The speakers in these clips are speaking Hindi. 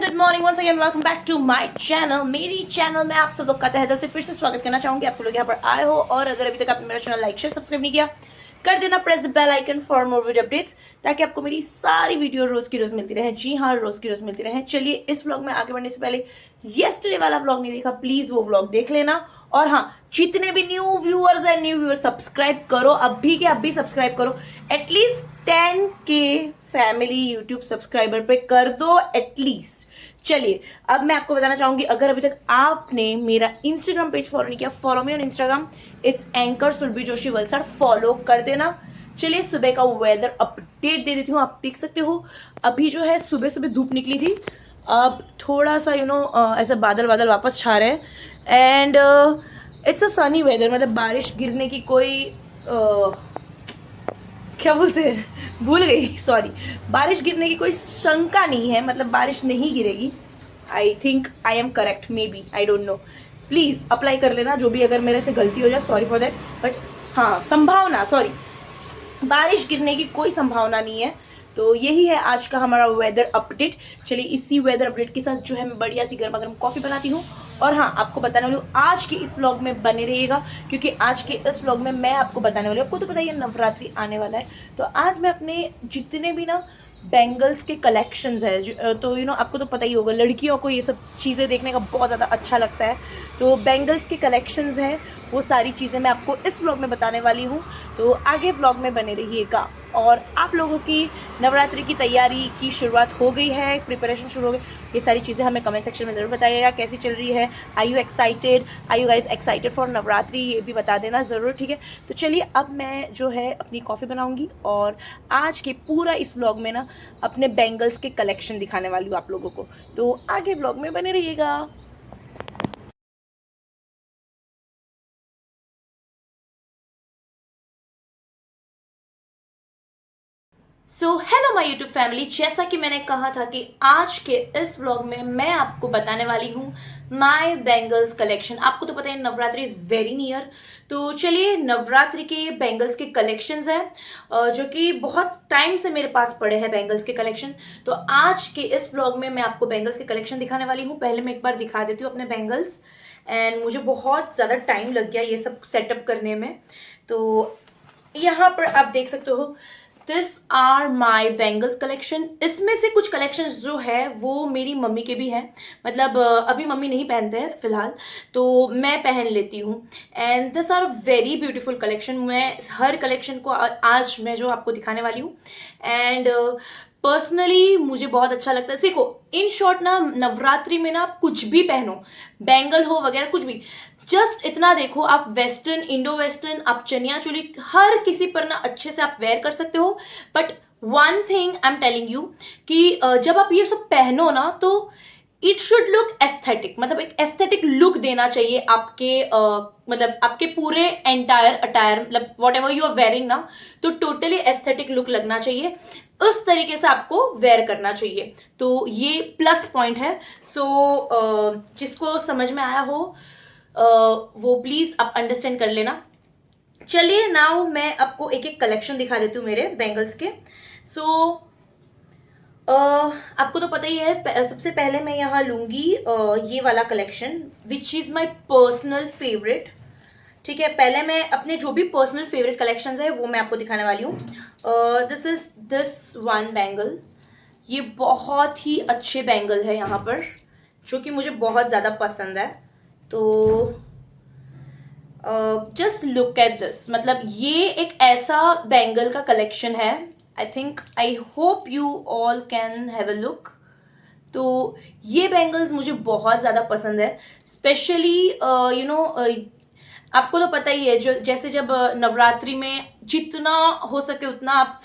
Good morning once again welcome back to my channel. मेरी चैनल में आप सब लोग का तहे दिल से फिर से स्वागत करना चाहूंगी। आप सब लोग यहाँ पर आए हो और अगर अभी तक आपने मेरा चैनल लाइक शेयर सब्सक्राइब नहीं किया कर देना, press the bell icon for more video updates, ताकि आपको मेरी सारी वीडियो रोज की रोज मिलती रहे। जी हाँ, रोज की रोज मिलती रहे। चलिए, इस व्लॉग में आगे बढ़ने से पहले येस्टरडे वाला व्लॉग नहीं देखा, प्लीज वो व्लॉग देख लेना। और हाँ, जितने भी न्यू व्यूअर्स हैं, न्यू व्यूअर्स सब्सक्राइब करो, अभी के अभी सब्सक्राइब करो। At least 10K family YouTube subscriber पे कर दो एटलीस्ट। चलिए, अब मैं आपको बताना चाहूंगी, अगर अभी तक आपने मेरा इंस्टाग्राम पेज फॉलो नहीं किया, follow me on Instagram, it's anchor Surabhi Joshi Valsad, follow कर देना। चलिए, सुबह का वेदर अपडेट दे देती हूँ। आप देख सकते हो अभी जो है सुबह सुबह धूप निकली थी, अब थोड़ा सा ऐसा बादल बादल वापस छा रहे हैं and it's a sunny weather. मतलब बारिश गिरने की कोई क्या बोलते हैं, भूल गई, सॉरी, बारिश गिरने की कोई शंका नहीं है, मतलब बारिश नहीं गिरेगी। I think I am correct, may be, I don't know. Please apply कर लेना, जो भी अगर मेरे से गलती हो जाए, सॉरी फॉर दैट। बट हाँ, संभावना, सॉरी, बारिश गिरने की कोई संभावना नहीं है। तो यही है आज का हमारा वेदर अपडेट। चलिए, इसी वेदर अपडेट के साथ जो है मैं बढ़िया सी गर्मा गर्म कॉफ़ी बनाती हूँ। और हाँ, आपको बताने वाली हूँ, आज के इस व्लॉग में बने रहिएगा, क्योंकि आज के इस व्लॉग में मैं आपको बताने वाली हूँ, आपको तो पता ही है नवरात्रि आने वाला है। तो आज मैं अपने जितने भी बैंगल्स के कलेक्शंस है, तो आपको तो पता ही होगा, लड़कियों को ये सब चीज़ें देखने का बहुत ज़्यादा अच्छा लगता है। तो बैंगल्स के कलेक्शंस हैं, वो सारी चीज़ें मैं आपको इस व्लॉग में बताने वाली हूँ। तो आगे व्लॉग में बने रहिएगा। और आप लोगों की नवरात्रि की तैयारी की शुरुआत हो गई है, प्रिपरेशन शुरू हो गई, ये सारी चीज़ें हमें कमेंट सेक्शन में ज़रूर बताइएगा, कैसी चल रही है। I you excited, I you guys excited for Navratri, ये भी बता देना ज़रूर, ठीक है। तो चलिए, अब मैं जो है अपनी कॉफ़ी बनाऊंगी और आज के पूरा इस व्लॉग में अपने बैंगल्स के कलेक्शन दिखाने वाली हूँ आप लोगों को। तो आगे व्लॉग में बने रहिएगा। So hello my YouTube family, जैसा कि मैंने कहा था कि आज के इस व्लॉग में मैं आपको बताने वाली हूँ माय बैंगल्स कलेक्शन। आपको तो पता है नवरात्रि इज वेरी नियर। तो चलिए, नवरात्रि के बैंगल्स के कलेक्शंस हैं, जो कि बहुत टाइम से मेरे पास पड़े हैं बैंगल्स के कलेक्शन। तो आज के इस व्लॉग में मैं आपको बैंगल्स के कलेक्शन दिखाने वाली हूँ। पहले मैं एक बार दिखा देती हूँ अपने बैंगल्स, एंड मुझे बहुत ज़्यादा टाइम लग गया ये सब सेटअप करने में। तो यहाँ पर आप देख सकते हो, this are my bangles collection. इसमें से कुछ कलेक्शन जो है वो मेरी मम्मी के भी हैं, मतलब अभी मम्मी नहीं पहनते हैं फिलहाल, तो मैं पहन लेती हूँ। And this are very beautiful collection. मैं हर कलेक्शन को आज मैं जो आपको दिखाने वाली हूँ, एंड पर्सनली मुझे बहुत अच्छा लगता है। देखो, इन शॉर्ट नवरात्रि में आप कुछ भी पहनो, बैंगल हो वगैरह कुछ भी, जस्ट इतना देखो, आप वेस्टर्न, इंडो वेस्टर्न, आप चनिया चोली, हर किसी पर अच्छे से आप वेयर कर सकते हो। But one thing I am telling you कि जब आप ये सब पहनो तो इट शुड लुक एस्थेटिक, मतलब एक एस्थेटिक लुक देना चाहिए आपके मतलब आपके पूरे एंटायर अटायर, मतलब whatever you are wearing तो टोटली एस्थेटिक लुक लगना चाहिए। उस तरीके से आपको वेयर करना चाहिए, तो ये प्लस पॉइंट है। सो जिसको समझ में आया हो वो प्लीज आप अंडरस्टैंड कर लेना। चलिए, नाउ मैं आपको एक एक कलेक्शन दिखा देती हूँ मेरे बैंगल्स के। सो आपको तो पता ही है, सबसे पहले मैं यहाँ लूंगी ये वाला collection, which is my personal favourite. ठीक है, पहले मैं अपने जो भी पर्सनल फेवरेट कलेक्शंस है वो मैं आपको दिखाने वाली हूँ। This is this one bangle. ये बहुत ही अच्छे बैंगल है यहाँ पर, जो कि मुझे बहुत ज़्यादा पसंद है। तो जस्ट लुक एट दिस, मतलब ये एक ऐसा बैंगल का कलेक्शन है। I think, I hope you all can have a look. तो ये बैंगल्स मुझे बहुत ज़्यादा पसंद है, स्पेशली आपको तो पता ही है, जो जैसे जब नवरात्रि में जितना हो सके उतना आप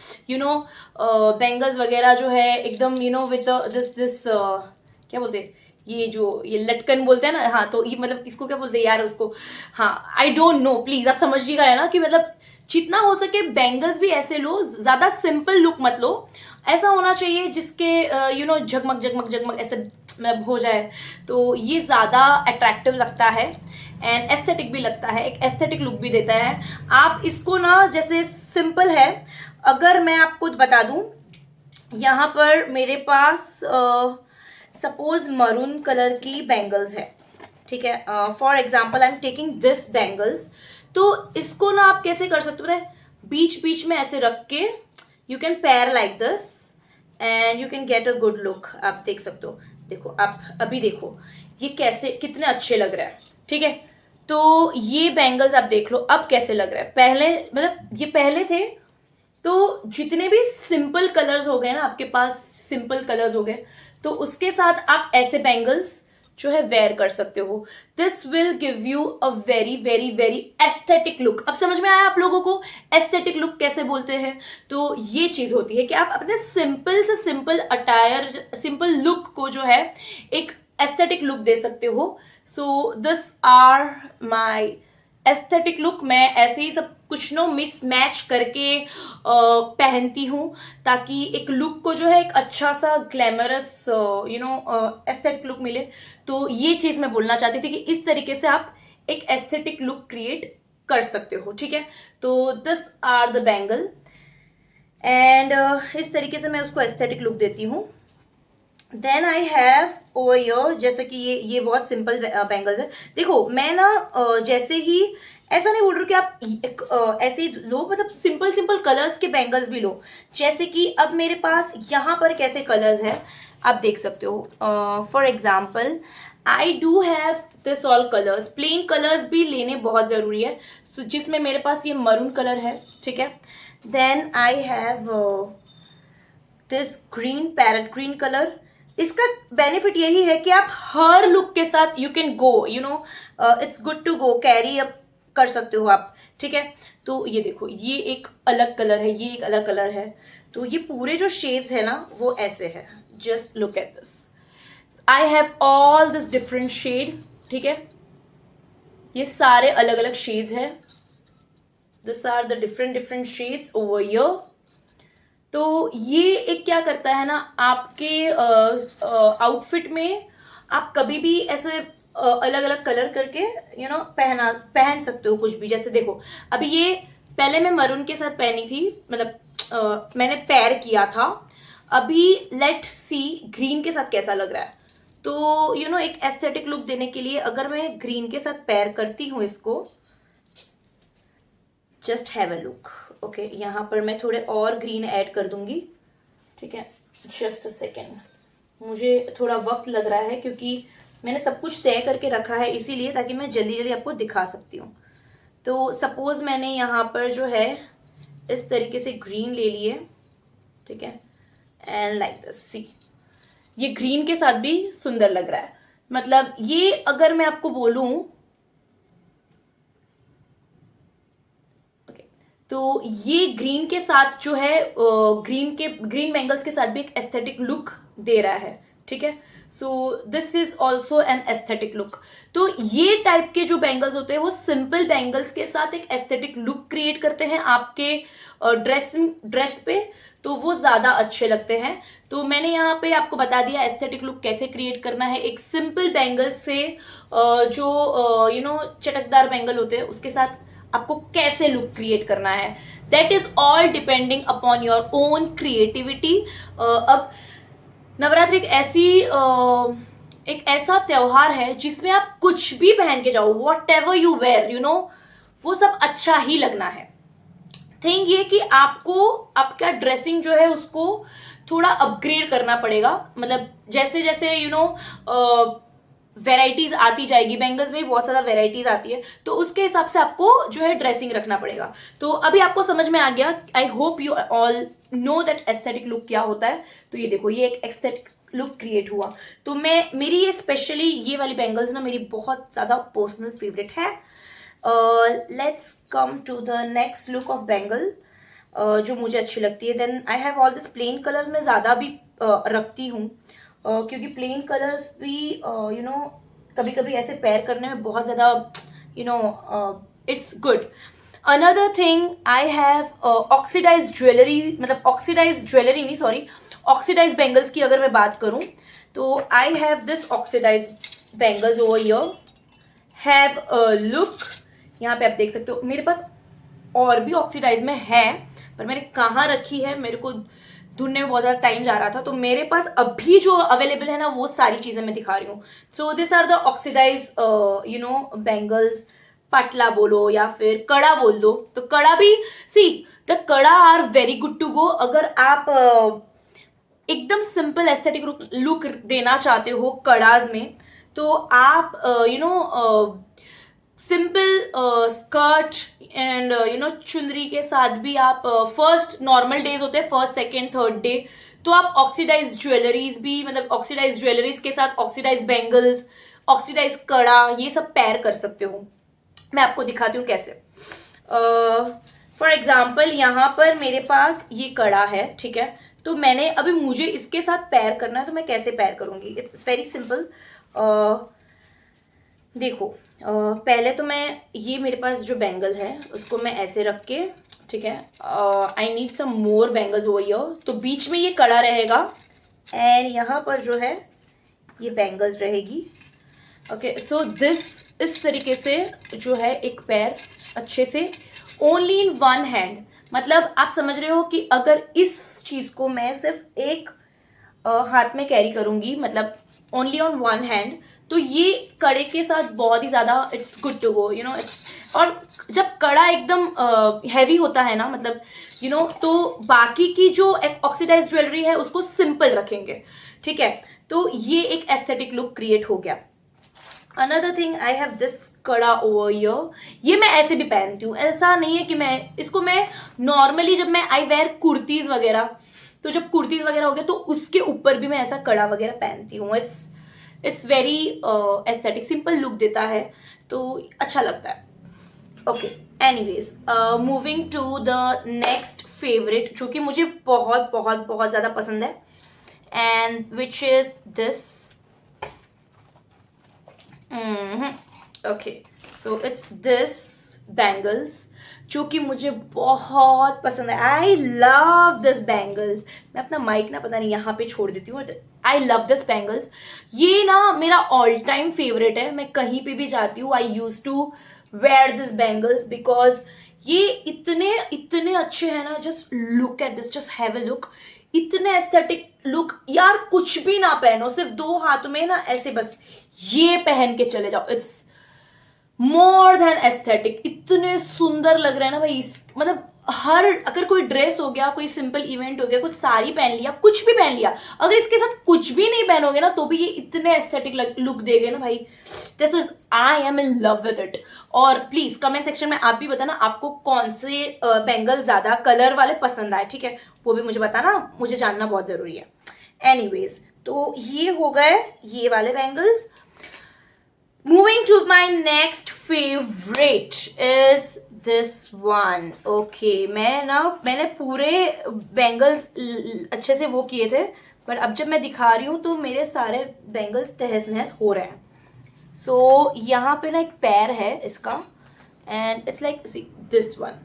बैंगल्स वगैरह जो है एकदम विद दिस दिस क्या बोलते हैं, ये लटकन बोलते हैं ना, हाँ, तो ये मतलब इसको क्या बोलते हैं यार उसको, हाँ, आई डोंट नो, प्लीज आप समझिएगा, है ना, कि मतलब जितना हो सके बैंगल्स भी ऐसे लो, ज्यादा सिंपल लुक मत लो। ऐसा होना चाहिए जिसके झगमग झगमग झगमग ऐसे मतलब हो जाए, तो ये ज्यादा अट्रैक्टिव लगता है एंड एस्थेटिक भी लगता है, एक एस्थेटिक लुक भी देता है। आप इसको जैसे सिंपल है, अगर मैं आपको बता दूं, यहाँ पर मेरे पास सपोज मरून कलर की बैंगल्स है, ठीक है, for example I am taking this bangles, तो इसको ना आप कैसे कर सकते हो, बीच बीच में ऐसे रख के you can pair like this and you can get a good look. आप देख सकते हो, देखो आप अभी देखो ये कैसे कितने अच्छे लग रहे हैं, ठीक है। तो ये बैंगल्स आप देख लो अब कैसे लग रहा है, पहले मतलब ये पहले थे, तो जितने भी सिंपल कलर्स हो गए ना आपके पास, सिंपल कलर्स हो गए, तो उसके साथ आप ऐसे बैंगल्स जो है वेयर कर सकते हो। This will give you a very very very aesthetic look. अब समझ में आया आप लोगों को एस्थेटिक लुक कैसे बोलते हैं? तो ये चीज होती है कि आप अपने सिंपल से सिंपल अटायर, सिंपल लुक को जो है एक एस्थेटिक लुक दे सकते हो। So this are my aesthetic look. मैं ऐसे ही सब कुछ नो मिस मैच करके पहनती हूँ, ताकि एक लुक को जो है एक अच्छा सा ग्लैमरस एस्थेटिक लुक मिले। तो ये चीज मैं बोलना चाहती थी कि इस तरीके से आप एक एस्थेटिक लुक क्रिएट कर सकते हो, ठीक है। तो this are the bangle and इस तरीके से मैं उसको एस्थेटिक लुक देती हूँ। Then I have over your, जैसे कि ये बहुत सिंपल बैंगल्स है। देखो मैं ना जैसे ही ऐसा नहीं बोल रही कि आप ऐसे ही लो, मतलब सिंपल सिंपल कलर्स के बैंगल्स भी लो। जैसे कि अब मेरे पास यहाँ पर कैसे कलर्स है आप देख सकते हो। For example I do have this all colours, plain colours भी लेने बहुत ज़रूरी है। so, जिसमें मेरे पास ये मरून कलर है, ठीक है। Then I have this green, parrot green colour. इसका बेनिफिट यही है कि आप हर लुक के साथ you can go, it's good to go, carry up कर सकते हो आप, ठीक है। तो ये देखो ये एक अलग कलर है, ये एक अलग कलर है, तो ये पूरे जो शेड्स है ना वो ऐसे है। Just look at this, I have all this different shade, ठीक है। ये सारे अलग अलग शेड्स हैं, this are the different different shades over here. तो ये एक क्या करता है ना, आपके आउटफिट में आप कभी भी ऐसे अलग अलग कलर करके पहन सकते हो कुछ भी। जैसे देखो अभी ये पहले मैं मरून के साथ पहनी थी, मतलब मैंने पेयर किया था। अभी लेट सी ग्रीन के साथ कैसा लग रहा है। तो एक एस्थेटिक लुक देने के लिए अगर मैं ग्रीन के साथ पेयर करती हूँ इसको, just have a look. Okay, यहाँ पर मैं थोड़े और ग्रीन ऐड कर दूंगी, ठीक है। जस्ट अ सेकेंड, मुझे थोड़ा वक्त लग रहा है क्योंकि मैंने सब कुछ तय करके रखा है, इसीलिए ताकि मैं जल्दी जल्दी आपको दिखा सकती हूँ। तो सपोज मैंने यहाँ पर जो है इस तरीके से ग्रीन ले लिए, ठीक है, एंड लाइक दिस, सी ये ग्रीन के साथ भी सुंदर लग रहा है। मतलब ये अगर मैं आपको बोलूं, तो ये ग्रीन के साथ जो है ग्रीन बैंगल्स के साथ भी एक एस्थेटिक लुक दे रहा है, ठीक है। So this is also an aesthetic look. तो ये टाइप के जो बैंगल्स होते हैं वो सिंपल बैंगल्स के साथ एक एस्थेटिक लुक क्रिएट करते हैं आपके ड्रेस पे, तो वो ज्यादा अच्छे लगते हैं। तो मैंने यहाँ पे आपको बता दिया एस्थेटिक लुक कैसे क्रिएट करना है एक सिंपल बैंगल से, जो चटकदार बैंगल होते हैं उसके साथ आपको कैसे लुक क्रिएट करना है। That is all depending upon your own creativity. अब नवरात्रि एक ऐसा त्योहार है जिसमें आप कुछ भी पहन के जाओ, वॉट एवर यू वेयर, वो सब अच्छा ही लगना है। थिंग ये कि आपको आपका ड्रेसिंग जो है उसको थोड़ा अपग्रेड करना पड़ेगा। मतलब जैसे जैसे वेराइटीज आती जाएगी, बैंगल्स में भी बहुत ज्यादा वेराइटीज आती है, तो उसके हिसाब से आपको जो है ड्रेसिंग रखना पड़ेगा। तो अभी आपको समझ में आ गया, आई hope you all know that aesthetic look क्या होता है। तो ये देखो ये एक एस्थेटिक लुक क्रिएट हुआ। तो मेरी ये स्पेशली ये वाली बैंगल्स ना मेरी बहुत ज्यादा पर्सनल फेवरेट है। Let's come to the next look of bangle जो मुझे अच्छी लगती है। Then I have all this plain colours में ज्यादा भी रखती हूँ, क्योंकि प्लेन कलर्स भी कभी कभी ऐसे पेयर करने में बहुत ज़्यादा it's good. Another thing I have oxidise jewellery, मतलब ऑक्सीडाइज ज्वेलरी नहीं, सॉरी, ऑक्सीडाइज बैंगल्स की अगर मैं बात करूं तो I have this oxidise bangles over here, have a look. यहाँ पे आप देख सकते हो मेरे पास और भी ऑक्सीडाइज में है, पर मैंने कहाँ रखी है मेरे को ढूंढने में बहुत ज़्यादा टाइम जा रहा था, तो मेरे पास अभी जो अवेलेबल है ना वो सारी चीज़ें मैं दिखा रही हूँ. So this are the oxidised bangles. पटला बोलो या फिर कड़ा बोल दो, तो कड़ा भी see the kada are very good to go. अगर आप एकदम सिंपल एस्थेटिक लुक देना चाहते हो कड़ाज में, तो आप सिंपल स्कर्ट एंड चुनरी के साथ भी आप फर्स्ट नॉर्मल डेज होते हैं, फर्स्ट सेकेंड थर्ड डे, तो आप ऑक्सीडाइज ज्वेलरीज भी, मतलब ऑक्सीडाइज ज्वेलरीज के साथ ऑक्सीडाइज बैंगल्स, ऑक्सीडाइज कड़ा, ये सब पेयर कर सकते हो. मैं आपको दिखाती हूँ कैसे. फॉर एग्जाम्पल यहाँ पर मेरे पास ये कड़ा है, ठीक है. तो मैंने अभी मुझे इसके साथ पेयर करना है, तो मैं कैसे पेयर करूँगी? It's very simple. देखो, पहले तो मैं ये मेरे पास जो बैंगल है उसको मैं ऐसे रख के, ठीक है, I need some more bangles over here. तो बीच में ये कड़ा रहेगा एंड यहाँ पर जो है ये बैंगल्स रहेगी. ओके, सो दिस इस तरीके से जो है एक पैर अच्छे से ओनली इन वन हैंड. मतलब आप समझ रहे हो कि अगर इस चीज़ को मैं सिर्फ एक हाथ में कैरी करूँगी, मतलब ओनली ऑन वन हैंड, तो ये कड़े के साथ बहुत ही ज़्यादा it's good to go, it's. और जब कड़ा एकदम हैवी होता है ना, मतलब तो बाकी की जो ऑक्सीडाइज ज्वेलरी है उसको सिंपल रखेंगे, ठीक है. तो ये एक एस्थेटिक लुक क्रिएट हो गया. Another thing, I have this कड़ा ओवर हियर. ये मैं ऐसे भी पहनती हूँ, ऐसा नहीं है कि मैं नॉर्मली जब मैं आई वेयर कुर्तीज वगैरह, तो जब कुर्तीज वगैरह हो गया तो उसके ऊपर भी मैं ऐसा कड़ा वगैरह पहनती हूँ. It's very aesthetic, simple look देता है, तो अच्छा लगता है. Okay, anyways, moving to the next favourite, जो कि मुझे बहुत बहुत बहुत ज़्यादा पसंद है, and which is this. Okay, so it's this bangles, जो कि मुझे बहुत पसंद है. I love this bangles. मैं अपना माइक ना पता नहीं यहाँ पे छोड़ देती हूँ. आई लव दिस बैंगल्स. ये ना मेरा ऑल टाइम फेवरेट है. मैं कहीं पे भी जाती हूँ, I use to wear this bangles because ये इतने इतने अच्छे हैं ना. Just look at this, just have a look. इतने एस्थेटिक लुक यार. कुछ भी ना पहनो, सिर्फ दो हाथों में ना ऐसे बस ये पहन के चले जाओ. It's more than aesthetic. इतने सुंदर लग रहे हैं ना भाई. मतलब हर, अगर कोई ड्रेस हो गया, कोई सिंपल इवेंट हो गया, कुछ साड़ी पहन लिया, कुछ भी पहन लिया, अगर इसके साथ कुछ भी नहीं पहनोगे ना तो भी ये इतने एस्थेटिक लुक देगा ना भाई. This is, I am in love with it. और प्लीज कमेंट सेक्शन में आप भी बताना आपको कौन से बैंगल ज्यादा कलर वाले पसंद आए, ठीक है. वो भी मुझे बताना, मुझे जानना बहुत जरूरी है. एनीवेज, तो ये हो गए ये वाले bangles. Moving to my next favorite is this one. Okay, मैंने पूरे बैंगल्स अच्छे से वो किए थे, बट अब जब मैं दिखा रही हूँ तो मेरे सारे बैंगल्स तहस नहस हो रहे हैं. सो यहाँ पे ना एक पैर है इसका, and it's like this one.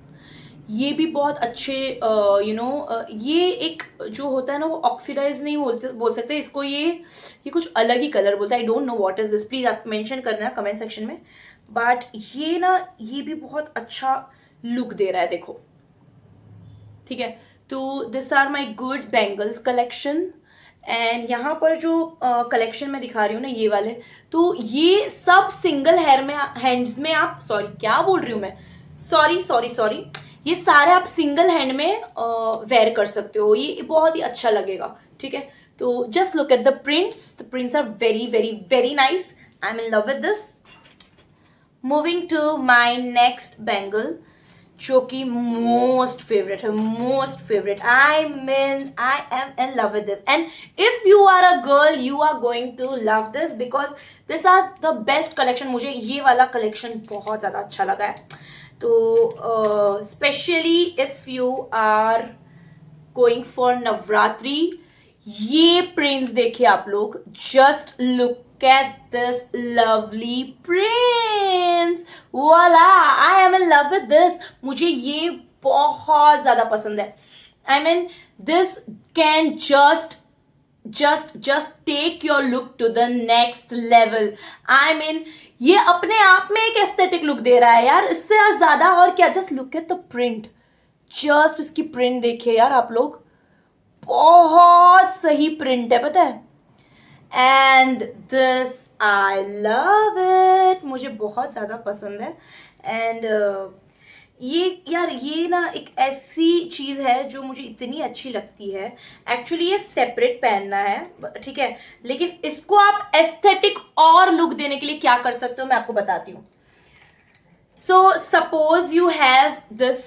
ये भी बहुत अच्छे ये एक जो होता है ना वो ऑक्सीडाइज नहीं बोल सकते इसको. ये कुछ अलग ही कलर बोलता है. I don't know what is this. Please आप मेंशन करना कमेंट सेक्शन में. बट ये ना, ये भी बहुत अच्छा लुक दे रहा है, देखो, ठीक है. तो this are my good bangles collection. And यहाँ पर जो कलेक्शन मैं दिखा रही हूँ ना ये वाले, तो ये सब सिंगल हैंड्स में आप, सॉरी क्या बोल रही हूँ मैं, सॉरी, ये सारे आप सिंगल हैंड में वेयर कर सकते हो. ये बहुत ही अच्छा लगेगा, ठीक है. तो just look at the prints are very very very nice. I am in love with this. Moving to my next bangle, जो कि मोस्ट फेवरेट है, most favourite. I am in love with this. And if you are a girl, you are going to love this because this are the best collection. मुझे ये वाला कलेक्शन बहुत ज़्यादा अच्छा लगा है. तो specially if you are going for Navratri, ये प्रिंट्स देखिए आप लोग. Just look at this lovely prints. Voila, I am in love with this. मुझे ये बहुत ज्यादा पसंद है. I mean this can just take your look to the next level. I mean, ये अपने आप में एक एस्थेटिक लुक दे रहा है यार. इससे ज्यादा और क्या. Just look at the print. Just इसकी प्रिंट देखिए यार आप लोग. बहुत सही प्रिंट है पता है। And this I love it, मुझे बहुत ज़्यादा पसंद है। एंड ये यार ये ना एक ऐसी चीज़ है जो मुझे इतनी अच्छी लगती है। एक्चुअली ये सेपरेट पहनना है ठीक है, लेकिन इसको आप एस्थेटिक और लुक देने के लिए क्या कर सकते हो मैं आपको बताती हूँ। So suppose you have this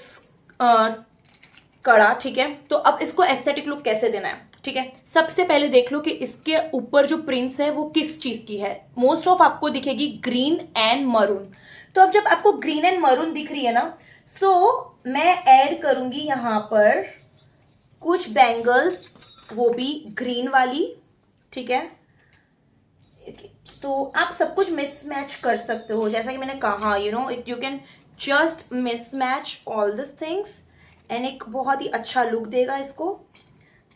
कड़ा ठीक है, तो अब इसको एस्थेटिक लुक कैसे देना है ठीक है। सबसे पहले देख लो कि इसके ऊपर जो प्रिंट्स है वो किस चीज की है। मोस्ट ऑफ आपको दिखेगी ग्रीन एंड मरून। तो अब जब आपको ग्रीन एंड मरून दिख रही है ना, सो मैं ऐड करूंगी यहां पर कुछ बैंगल्स, वो भी ग्रीन वाली ठीक है। तो आप सब कुछ मिसमैच कर सकते हो, जैसा कि मैंने कहा you know it you can just mismatch all this things and एक बहुत ही अच्छा लुक देगा इसको।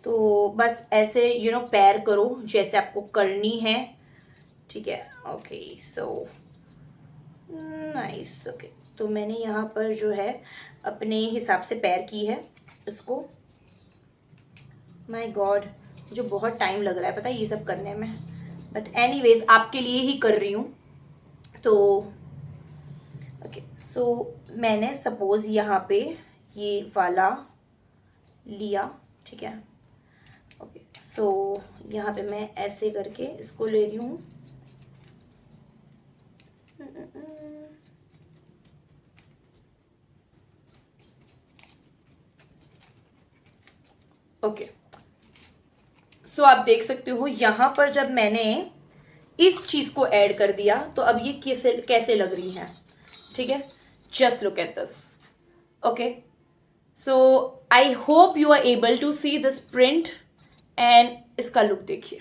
तो बस ऐसे यू नो पैर करो जैसे आपको करनी है ठीक है। Okay so nice. ओके तो मैंने यहाँ पर जो है अपने हिसाब से पैर की है इसको। माय गॉड मुझे बहुत टाइम लग रहा है पता है ये सब करने में, बट एनीवेज आपके लिए ही कर रही हूँ। तो ओके सो मैंने सपोज यहाँ पे ये वाला लिया ठीक है। ओके सो यहाँ पे मैं ऐसे करके इसको ले रही हूँ। ओके सो आप देख सकते हो यहाँ पर जब मैंने इस चीज को ऐड कर दिया तो अब ये कैसे कैसे लग रही है ठीक है। Just look at this. Okay so I hope you are able to see this print and इसका लुक देखिए।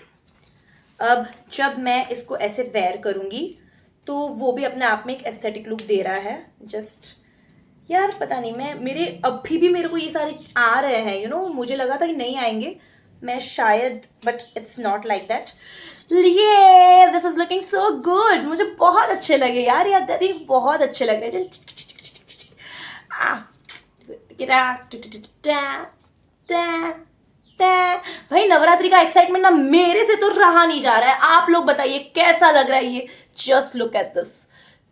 अब जब मैं इसको ऐसे वेयर करूंगी तो वो भी अपने आप में एक एस्थेटिक लुक दे रहा है। जस्ट यार पता नहीं मैं मेरे अभी भी मेरे को ये सारे आ रहे हैं यू नो, मुझे लगा था कि नहीं आएंगे मैं शायद, but it's not like that. ये this is looking so good, मुझे बहुत अच्छे लगे यार, यार दादी बहुत अच्छे लग रहे भाई नवरात्रि का एक्साइटमेंट ना मेरे से तो रहा नहीं जा रहा है। आप लोग बताइए कैसा लग रहा है ये। Just look at this,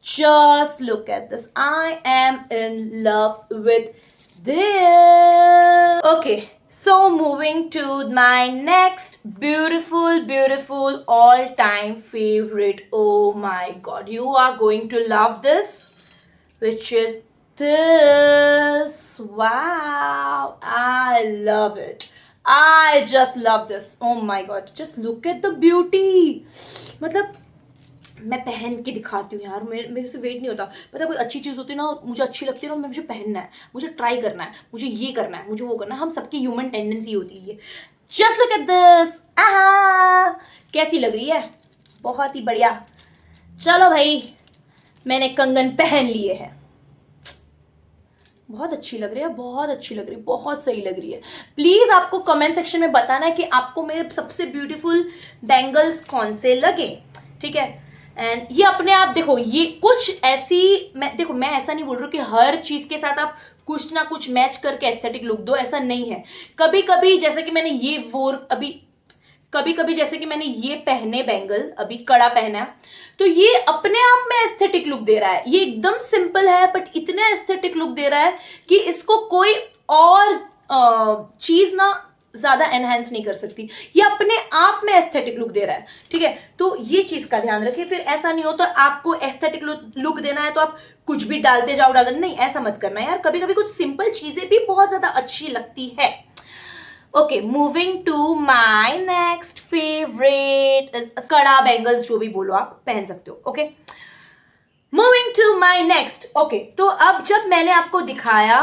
just look at this. I am in love with this. Okay, so moving to my next beautiful all-time favorite. Oh my god, you are going to love this, which is this. Wow, I love it. I just love this. Oh my god, just look at the beauty. मतलब मैं पहन के दिखाती हूँ यार, मेरे से वेट नहीं होता पता। कोई अच्छी चीज़ होती है ना मुझे अच्छी लगती है ना, मुझे पहनना है, मुझे ट्राई करना है, मुझे ये करना है, मुझे वो करना है। हम सबकी ह्यूमन टेंडेंसी होती है। जस्ट लुक एट दिस, आहा कैसी लग रही है, बहुत ही बढ़िया। चलो भाई मैंने कंगन पहन लिए हैं, बहुत अच्छी लग रही है, बहुत अच्छी लग रही है, बहुत सही लग रही है। प्लीज आपको कमेंट सेक्शन में बताना है कि आपको मेरे सबसे ब्यूटीफुल बैंगल्स कौन से लगे ठीक है। एंड ये अपने आप देखो ये कुछ ऐसी देखो मैं ऐसा नहीं बोल रही हूँ कि हर चीज के साथ आप कुछ ना कुछ मैच करके एस्थेटिक लुक दो, ऐसा नहीं है। कभी कभी जैसे कि मैंने ये वो अभी कभी कभी जैसे कि मैंने ये पहने बैंगल, अभी कड़ा पहना, तो ये अपने आप में एस्थेटिक लुक दे रहा है। ये एकदम सिंपल है बट इतना एस्थेटिक लुक दे रहा है कि इसको कोई और चीज ना ज्यादा एनहेंस नहीं कर सकती। ये अपने आप में एस्थेटिक लुक दे रहा है ठीक है। तो ये चीज का ध्यान रखिए, फिर ऐसा नहीं हो तो आपको एस्थेटिक लुक देना है तो आप कुछ भी डालते जाओ नहीं, ऐसा मत करना यार। कभी कभी कुछ सिंपल चीजें भी बहुत ज्यादा अच्छी लगती है। Okay moving to my next favourite kada bangles, जो भी बोलो आप पहन सकते हो। Okay moving to my next. Okay तो अब जब मैंने आपको दिखाया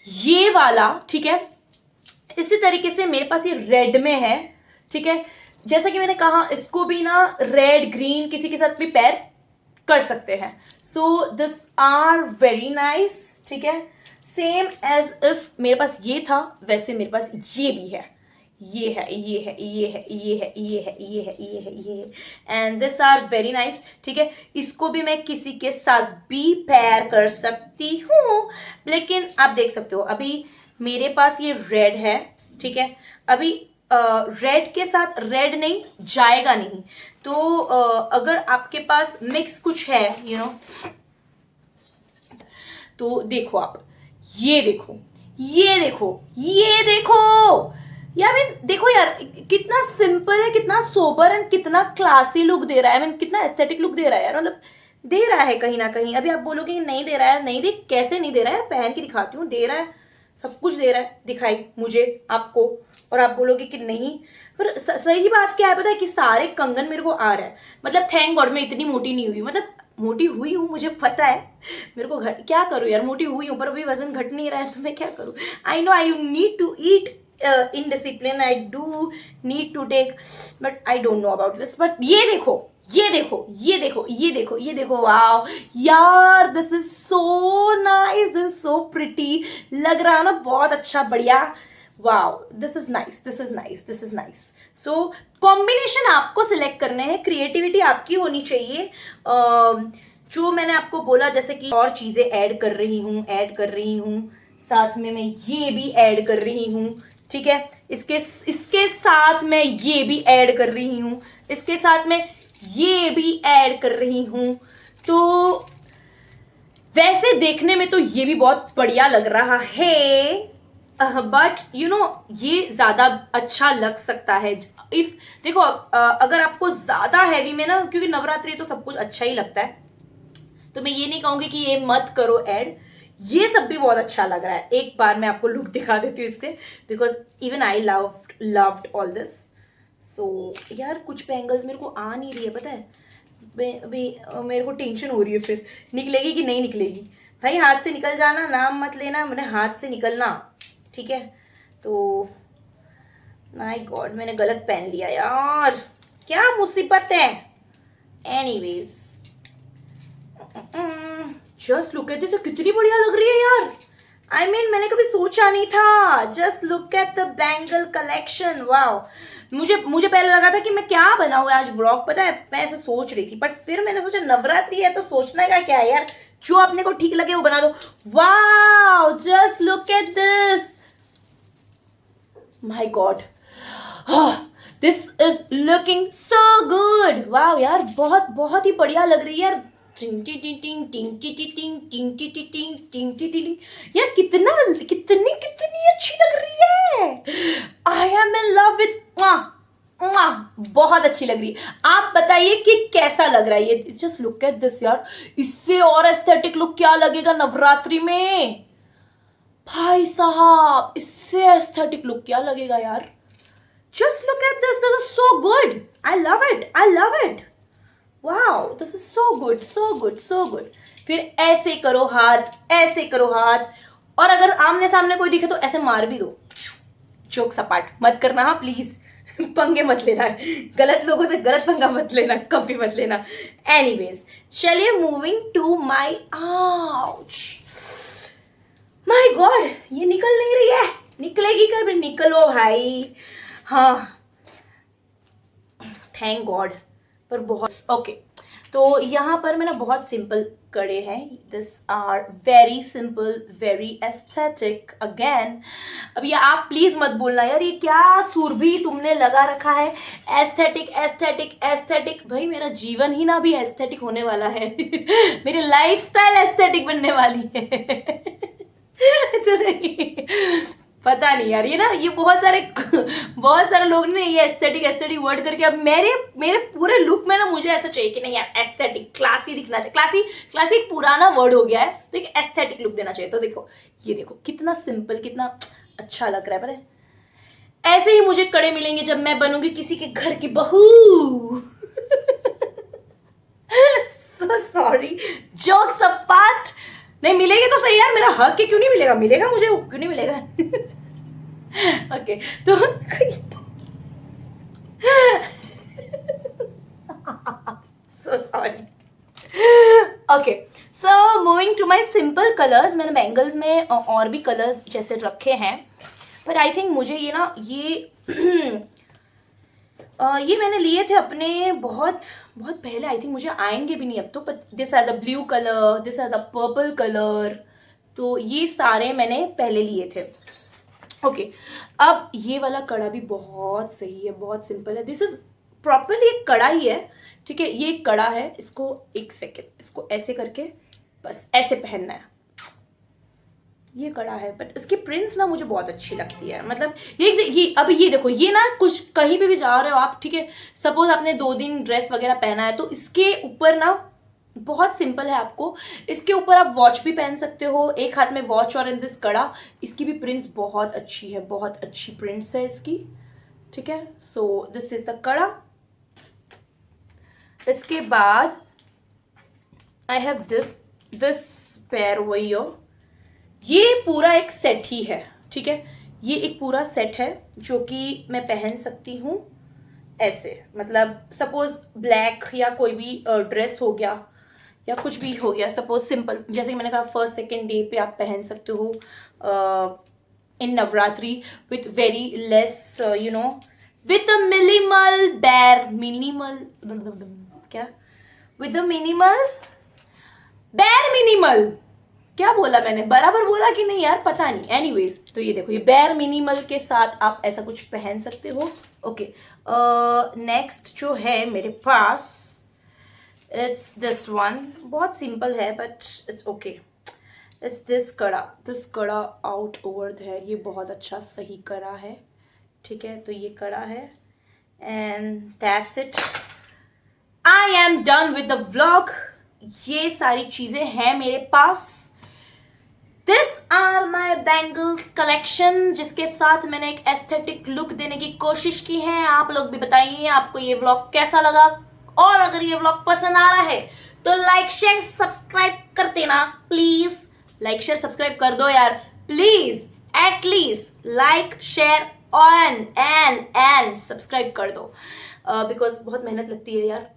ये वाला ठीक है, इसी तरीके से मेरे पास ये रेड में है ठीक है। जैसा कि मैंने कहा इसको भी ना रेड ग्रीन किसी के साथ भी पेयर कर सकते हैं। So this are very nice ठीक है। सेम एज इफ मेरे पास ये था वैसे मेरे पास ये भी है, ये है, ये है, ये है, ये है, ये है, ये है, ये है, ये है, and this are very nice ठीक है। इसको भी मैं किसी के साथ भी पेयर कर सकती हूँ, लेकिन आप देख सकते हो अभी मेरे पास ये रेड है ठीक है। अभी रेड के साथ रेड नहीं जाएगा नहीं। तो अगर आपके पास मिक्स कुछ है तो देखो आप, ये देखो, ये देखो, ये देखो यार। देखो यार, कितना सिंपल है, कितना सोबर एंड कितना क्लासी लुक दे रहा है। कितना एस्थेटिक लुक दे रहा है यार, मतलब दे रहा है कहीं ना कहीं। अभी आप बोलोगे कि नहीं दे रहा है, नहीं दे, कैसे नहीं दे रहा है, पहन के दिखाती हूँ, दे रहा है, सब कुछ दे रहा है, दिखाई मुझे, आपको। और आप बोलोगे कि नहीं, पर सही बात क्या है पता है, कि सारे कंगन मेरे को आ रहा है। मतलब थैंक गॉड मैं इतनी मोटी नहीं हुई, मतलब मोटी हुई हूँ मुझे पता है, मेरे को घट, क्या करूँ यार, मोटी हुई हूँ पर अभी वजन घट नहीं रहा है, तो मैं क्या करूँ। I know I need to eat in discipline, I do need to take, but I don't know about this। but ये देखो, ये देखो, ये देखो, ये देखो, ये देखो, वाओ यार, this is so nice, this is so pretty, लग रहा है ना, बहुत अच्छा, बढ़िया, wow, this is nice, this is nice, this is nice. So combination आपको सिलेक्ट करने हैं, क्रिएटिविटी आपकी होनी चाहिए। जो मैंने आपको बोला, जैसे कि और चीजें ऐड कर रही हूँ, साथ में मैं ये भी ऐड कर रही हूँ, ठीक है, इसके साथ मैं ये भी ऐड कर रही हूँ, इसके साथ मैं ये भी ऐड कर रही हूँ। तो वैसे देखने में तो ये भी बहुत बढ़िया लग रहा है, बट ये ज्यादा अच्छा लग सकता है। इफ देखो, अगर आपको ज्यादा हैवी में ना, क्योंकि नवरात्रि तो सब कुछ अच्छा ही लगता है, तो मैं ये नहीं कहूंगी कि ये मत करो ऐड, ये सब भी बहुत अच्छा लग रहा है। एक बार मैं आपको लुक दिखा देती हूँ इसके, because even I loved all this. So यार, कुछ बैंगल्स मेरे को आ नहीं रही है, पता है, मेरे को टेंशन हो रही है, फिर निकलेगी कि नहीं निकलेगी। भाई हाथ से निकल जाना, नाम मत लेना, मैंने हाथ से निकलना, ठीक है। तो माय गॉड, मैंने गलत पहन लिया यार, क्या मुसीबत है। Anyways, just look at this, कितनी बढ़िया लग रही है यार। I mean, मैंने कभी सोचा नहीं था। Just look at the bangle collection, wow. मुझे पहले लगा था कि मैं क्या बनाऊँ आज ब्लॉग, पता है, मैं ऐसे सोच रही थी, बट फिर मैंने सोचा नवरात्रि है तो सोचने का क्या है यार, जो अपने को ठीक लगे वो बना दो। Wow, just look at this, my God, this is looking so good. Wow यार, बहुत बहुत ही बढ़िया लग रही है यार। यार कितना, कितनी कितनी अच्छी लग रही है। आई एम इन लव विथ, बहुत अच्छी लग रही है। आप बताइए कि कैसा लग रहा है ये, जस्ट लुक एट दिस यार। इससे और एस्थेटिक लुक क्या लगेगा नवरात्रि में, भाई साहब, इससे एस्थेटिक लुक क्या लगेगा यार। Just look at this. This is so good. I love it. I love it. Wow, this is so good, so good, so good. फिर ऐसे करो हाथ, ऐसे करो हाथ, और अगर आमने सामने कोई दिखे तो ऐसे मार भी दो। जोक सपाट मत करना, हाँ प्लीज, पंगे मत लेना, गलत लोगों से गलत पंगा मत लेना, कभी मत लेना। एनीवेज, चलिए moving to my, ouch, my God, ये निकल नहीं रही है, निकलेगी कब, निकलो भाई, हाँ, थैंक गॉड। पर बहुत ओके, तो यहाँ पर मैंने बहुत सिंपल कड़े हैं, this are very simple, very aesthetic. Again, अब ये आप प्लीज मत बोलना यार, ये क्या सुरभि तुमने लगा रखा है, एस्थेटिक एस्थेटिक एस्थेटिक। भाई मेरा जीवन ही ना भी एस्थेटिक होने वाला है मेरी लाइफस्टाइल एस्थेटिक बनने वाली है पता नहीं यार, ये ना, ये बहुत सारे लोग ने ये एस्थेटिक एस्थेटिक वर्ड करके, अब मेरे पूरे लुक में ना मुझे ऐसा चाहिए कि नहीं यार, एस्थेटिक, क्लासी दिखना चाहिए। क्लासी एक पुराना वर्ड हो गया है, तो एक एस्थेटिक लुक देना चाहिए। तो देखो, ये देखो कितना सिंपल, कितना अच्छा लग रहा है, पता है। ऐसे ही मुझे कड़े मिलेंगे जब मैं बनूंगी किसी के घर की बहू सो सॉरी, जोक्स अपार्ट, नहीं मिलेगी तो सही यार, मेरा हक है, क्यों नहीं मिलेगा, मिलेगा मुझे, क्यों नहीं मिलेगा ओके, तो so sorry. Okay, so moving to my simple colours. मैंने बैंगल्स में और भी कलर्स जैसे रखे हैं, पर आई थिंक मुझे ये ना, ये मैंने लिए थे अपने बहुत बहुत पहले, आई थिंक मुझे आएंगे भी नहीं अब तो, but this are the blue colour, this are the purple colour, तो ये सारे मैंने पहले लिए थे। ओके, अब ये वाला कड़ा भी बहुत सही है, बहुत सिंपल है। दिस इज प्रॉपरली एक कड़ा ही है, ठीक है। ये एक कड़ा है, इसको एक सेकेंड, इसको ऐसे करके बस ऐसे पहनना है। ये कड़ा है, बट इसकी प्रिंट्स ना मुझे बहुत अच्छी लगती है। मतलब ये अभी ये देखो, ये ना कुछ कहीं पे भी जा रहे हो आप, ठीक है, सपोज आपने 2 दिन ड्रेस वगैरह पहना है, तो इसके ऊपर ना बहुत सिंपल है। आपको इसके ऊपर आप वॉच भी पहन सकते हो, एक हाथ में वॉच और इन दिस कड़ा। इसकी भी प्रिंट्स बहुत अच्छी है, बहुत अच्छी प्रिंट्स है इसकी, ठीक है। सो दिस इज द कड़ा। इसके बाद आई हैव दिस पेयर वही, ये पूरा एक सेट ही है, ठीक है। ये एक पूरा सेट है जो कि मैं पहन सकती हूँ ऐसे, मतलब सपोज ब्लैक या कोई भी ड्रेस हो गया या कुछ भी हो गया, सपोज सिंपल, जैसे कि मैंने कहा फर्स्ट सेकेंड डे पे आप पहन सकते हो in Navratri with very less with a minimal क्या, विद अ मिनिमल क्या बोला मैंने, बराबर बोला कि नहीं यार, पता नहीं। एनीवेज, तो ये देखो, ये बेयर मिनिमल के साथ आप ऐसा कुछ पहन सकते हो। ओके, नेक्स्ट जो है मेरे पास, इट्स दिस वन। बहुत सिंपल है but it's okay. It's this कड़ा आउट ओवर देयर। ये बहुत अच्छा सही कड़ा है, ठीक है। तो ये कड़ा है and that's it. I am done with the vlog. ये सारी चीजें हैं मेरे पास। This are my bangles collection, जिसके साथ मैंने एक एस्थेटिक लुक देने की कोशिश की है। आप लोग भी बताइए आपको ये व्लॉग कैसा लगा, और अगर ये व्लॉग पसंद आ रहा है तो लाइक शेयर सब्सक्राइब कर देना प्लीज। लाइक शेयर सब्सक्राइब कर दो यार please, at least like share and subscribe कर दो, बिकॉज बहुत मेहनत लगती है यार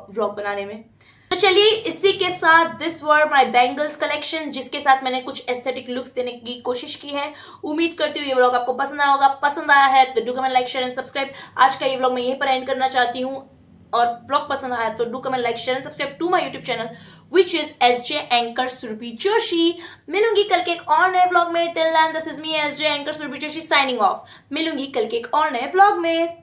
व्लॉग बनाने में। तो चलिए, इसी के साथ this were my bangles collection, जिसके साथ मैंने कुछ एस्थेटिक लुक्स देने की कोशिश की है। उम्मीद करती हूँ ये व्लॉग आपको पसंद आया होगा। पसंद आया है तो do comment like share and subscribe. आज का ये व्लॉग मैं यहीं पर एंड करना चाहती हूँ, और व्लॉग पसंद आया तो do comment like share and subscribe to my YouTube channel which is SJ anchor Surabhi Joshi. मिलूंगी कल के एक और नए व्लॉग में। Till then this is me SJ anchor Surabhi Joshi signing off. मिलूंगी कल के एक और नए व्लॉग में।